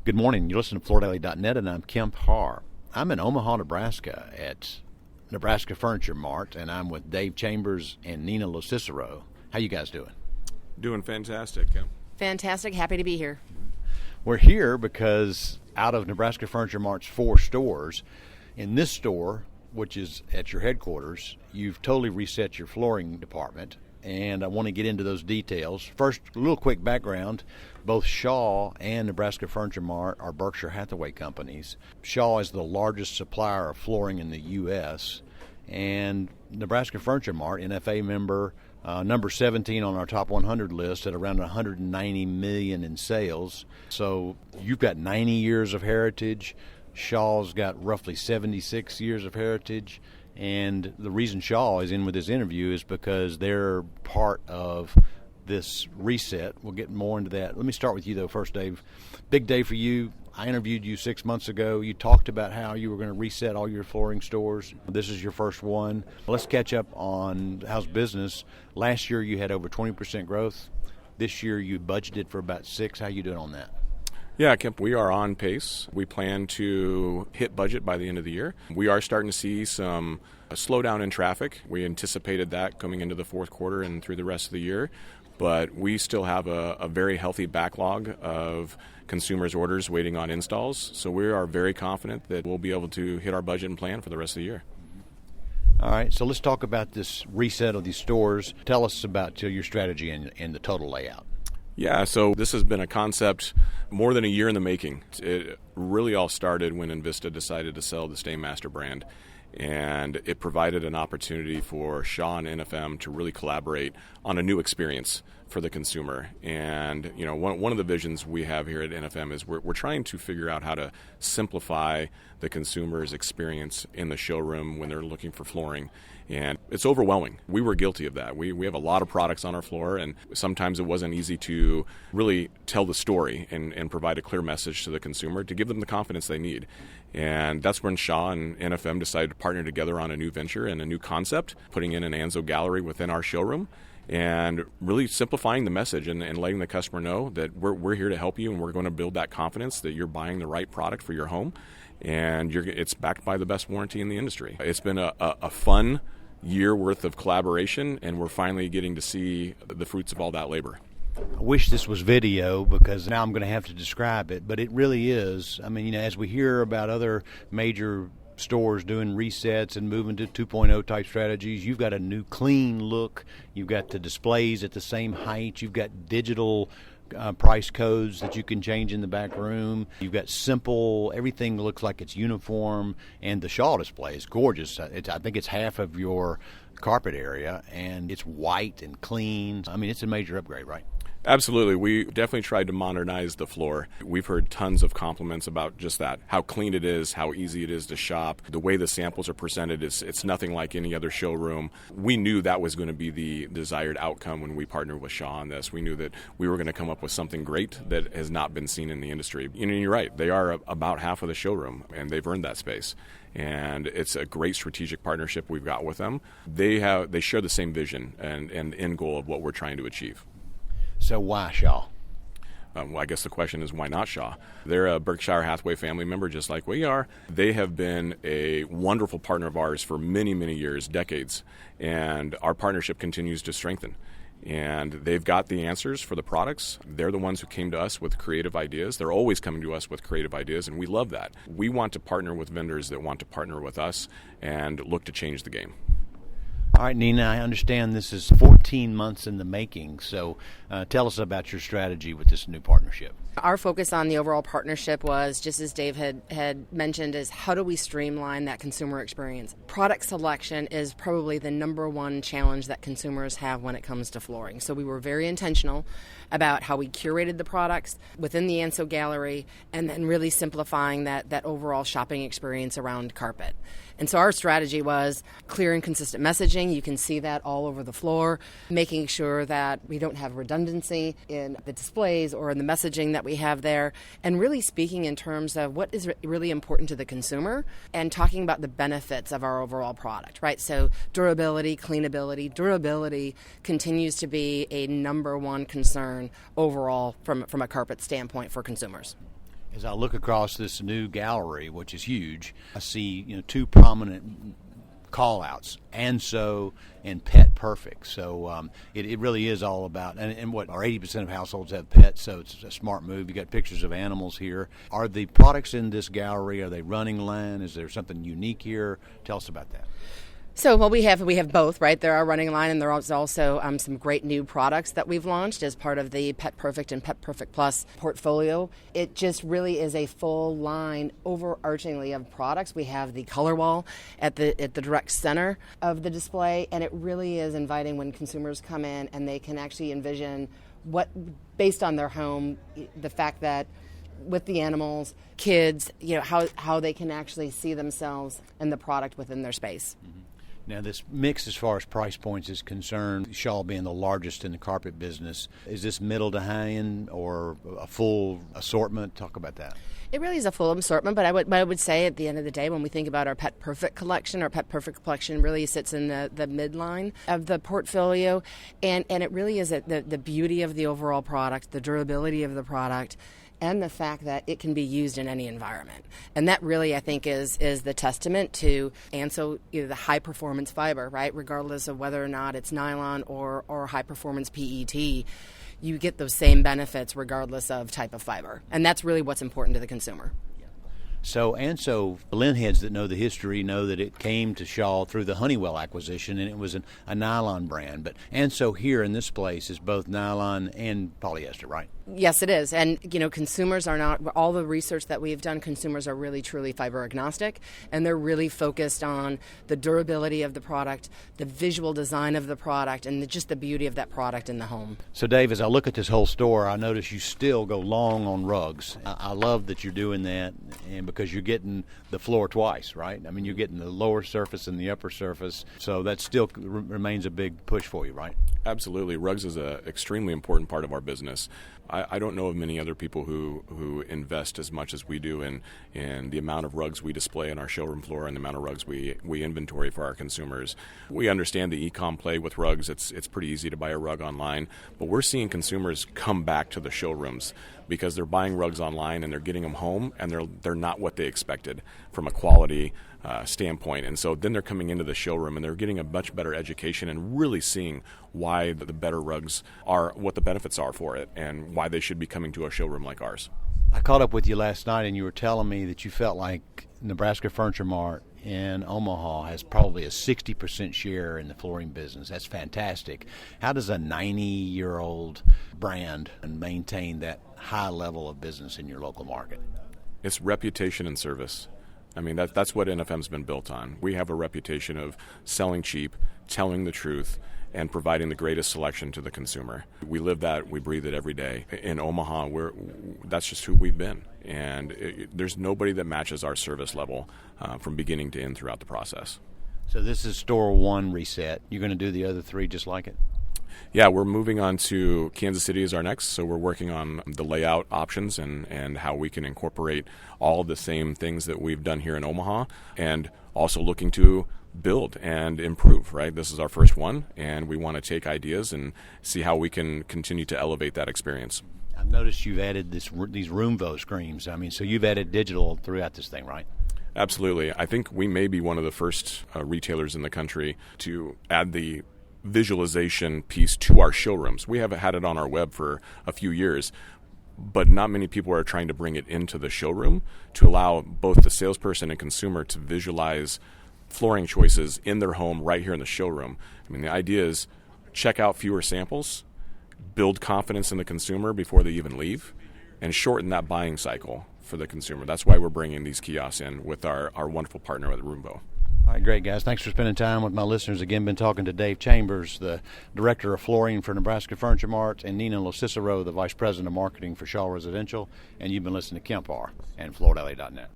Good morning. You listen to FloorDaily.net, and I'm Kemp Harr. I'm in Omaha, Nebraska at Nebraska Furniture Mart, and I'm with Dave Chambers and Nina LoCicero. How you guys doing? Doing fantastic, Kemp. Fantastic. Happy to be here. We're here because out of Nebraska Furniture Mart's 4 stores, in this store, which is at your headquarters, you've totally reset your flooring department, and I want to get into those details. First, a little quick background. Both Shaw and Nebraska Furniture Mart are Berkshire Hathaway companies. Shaw is the largest supplier of flooring in the U.S., and Nebraska Furniture Mart, NFA member, number 17 on our top 100 list at around $190 million in sales. So you've got 90 years of heritage. Shaw's got roughly 76 years of heritage. And the reason Shaw is in with this interview is because they're part of this reset. We'll get more into that. Let me start with you, though, first, Dave. Big day for you. I interviewed you 6 months ago. You talked about how you were going to reset all your flooring stores. This is your first one. Let's catch up on how's business. Last year you had over 20% growth. This year you budgeted for about 6. How you doing on that? Yeah, Kemp, we are on pace. We plan to hit budget by the end of the year. We are starting to see some slowdown in traffic. We anticipated that coming into the fourth quarter and through the rest of the year. But we still have a very healthy backlog of consumers' orders waiting on installs. So we are very confident that we'll be able to hit our budget and plan for the rest of the year. All right, so let's talk about this reset of these stores. Tell us about your strategy and the total layout. Yeah, so this has been a concept more than a year in the making. It really all started when Envista decided to sell the Stainmaster brand. And it provided an opportunity for Shaw and NFM to really collaborate on a new experience for the consumer. And you know, one of the visions we have here at NFM is we're trying to figure out how to simplify the consumer's experience in the showroom when they're looking for flooring. And it's overwhelming. We were guilty of that. We have a lot of products on our floor, and sometimes it wasn't easy to really tell the story and provide a clear message to the consumer to give them the confidence they need. And that's when Shaw and NFM decided to partner together on a new venture and a new concept, putting in an Anso Gallery within our showroom and really simplifying the message and letting the customer know that we're here to help you, and we're going to build that confidence that you're buying the right product for your home, and it's backed by the best warranty in the industry. It's been a fun year worth of collaboration, and we're finally getting to see the fruits of all that labor. I wish this was video because now I'm going to have to describe it, but it really is. I mean, you know, as we hear about other major stores doing resets and moving to 2.0 type strategies, you've got a new clean look. You've got the displays at the same height. You've got digital price codes that you can change in the back room. You've got simple, everything looks like it's uniform, and the Shaw display is gorgeous. I think it's half of your carpet area, and it's white and clean. I mean, it's a major upgrade, right? Absolutely. We definitely tried to modernize the floor. We've heard tons of compliments about just that, how clean it is, how easy it is to shop. The way the samples are presented, it's nothing like any other showroom. We knew that was going to be the desired outcome when we partnered with Shaw on this. We knew that we were going to come up with something great that has not been seen in the industry. You know, you're right. They are about half of the showroom, and they've earned that space. And it's a great strategic partnership we've got with them. They share the same vision and end goal of what we're trying to achieve. So why Shaw? Well, I guess the question is, why not Shaw? They're a Berkshire Hathaway family member just like we are. They have been a wonderful partner of ours for many, many years, decades, and our partnership continues to strengthen. And they've got the answers for the products. They're the ones who came to us with creative ideas. They're always coming to us with creative ideas, and we love that. We want to partner with vendors that want to partner with us and look to change the game. All right, Nina, I understand this is 14 months in the making, so tell us about your strategy with this new partnership. Our focus on the overall partnership was, just as Dave had mentioned, is how do we streamline that consumer experience? Product selection is probably the number one challenge that consumers have when it comes to flooring. So we were very intentional about how we curated the products within the Anso Gallery and then really simplifying that overall shopping experience around carpet. And so our strategy was clear and consistent messaging. You can see that all over the floor, making sure that we don't have redundancy in the displays or in the messaging that we have there, and really speaking in terms of what is really important to the consumer and talking about the benefits of our overall product, right? So durability, cleanability. Durability continues to be a number one concern overall from a carpet standpoint for consumers. As I look across this new gallery, which is huge, I see two prominent call-outs, Anso and Pet Perfect. So it really is all about, and what, our 80% of households have pets, so it's a smart move. You got pictures of animals here. Are the products in this gallery, are they running line? Is there something unique here? Tell us about that. So, well, we have both, right? There are running line, and there are also some great new products that we've launched as part of the Pet Perfect and Pet Perfect Plus portfolio. It just really is a full line, overarchingly, of products. We have the color wall at the direct center of the display, and it really is inviting when consumers come in and they can actually envision what, based on their home, the fact that with the animals, kids, how they can actually see themselves and the product within their space. Mm-hmm. Now, this mix as far as price points is concerned, Shaw being the largest in the carpet business, is this middle to high end or a full assortment? Talk about that. It really is a full assortment, but I would say at the end of the day, when we think about our Pet Perfect collection, our Pet Perfect collection really sits in the midline of the portfolio, and it really is the beauty of the overall product, the durability of the product, and the fact that it can be used in any environment. And that really, I think, is the testament to Anso, the high-performance fiber, right? Regardless of whether or not it's nylon or high-performance PET, you get those same benefits regardless of type of fiber. And that's really what's important to the consumer. So Anso, Linheads that know the history know that it came to Shaw through the Honeywell acquisition, and it was a nylon brand. But Anso here in this place is both nylon and polyester, right? Yes, it is. And, consumers are not, all the research that we've done, consumers are really truly fiber agnostic, and they're really focused on the durability of the product, the visual design of the product, and just the beauty of that product in the home. So, Dave, as I look at this whole store, I notice you still go long on rugs. I love that you're doing that, and because you're getting the floor twice, right? I mean, you're getting the lower surface and the upper surface, so that still remains a big push for you, right? Absolutely. Rugs is an extremely important part of our business. I don't know of many other people who invest as much as we do in the amount of rugs we display on our showroom floor and the amount of rugs we inventory for our consumers. We understand the e-com play with rugs. It's pretty easy to buy a rug online, but we're seeing consumers come back to the showrooms because they're buying rugs online and they're getting them home and they're not what they expected from a quality standpoint. And so then they're coming into the showroom and they're getting a much better education and really seeing why the better rugs are, what the benefits are for it, and why they should be coming to a showroom like ours. I caught up with you last night and you were telling me that you felt like Nebraska Furniture Mart in Omaha has probably a 60% share in the flooring business. That's fantastic. How does a 90-year-old brand maintain that high level of business in your local market? It's reputation and service. I mean, that's what NFM's been built on. We have a reputation of selling cheap, telling the truth, and providing the greatest selection to the consumer. We live that, we breathe it every day. In Omaha, that's just who we've been. And there's nobody that matches our service level from beginning to end throughout the process. So this is store one reset. You're going to do the other three just like it? Yeah, we're moving on to Kansas City as our next, so we're working on the layout options and how we can incorporate all of the same things that we've done here in Omaha, and also looking to build and improve, right? This is our first one, and we want to take ideas and see how we can continue to elevate that experience. I've noticed you've added these Roomvo screens. I mean, so you've added digital throughout this thing, right? Absolutely. I think we may be one of the first retailers in the country to add the visualization piece to our showrooms. We haven't had it on our web for a few years, but not many people are trying to bring it into the showroom to allow both the salesperson and consumer to visualize flooring choices in their home right here in the showroom. I mean, the idea is check out fewer samples, build confidence in the consumer before they even leave, and shorten that buying cycle for the consumer. That's why we're bringing these kiosks in with our wonderful partner at Roomvo. All right, great, guys. Thanks for spending time with my listeners. Again, been talking to Dave Chambers, the Director of Flooring for Nebraska Furniture Mart, and Nina LoCicero, the Vice President of Marketing for Shaw Residential. And you've been listening to Kemp Harr and FloorDaily.net.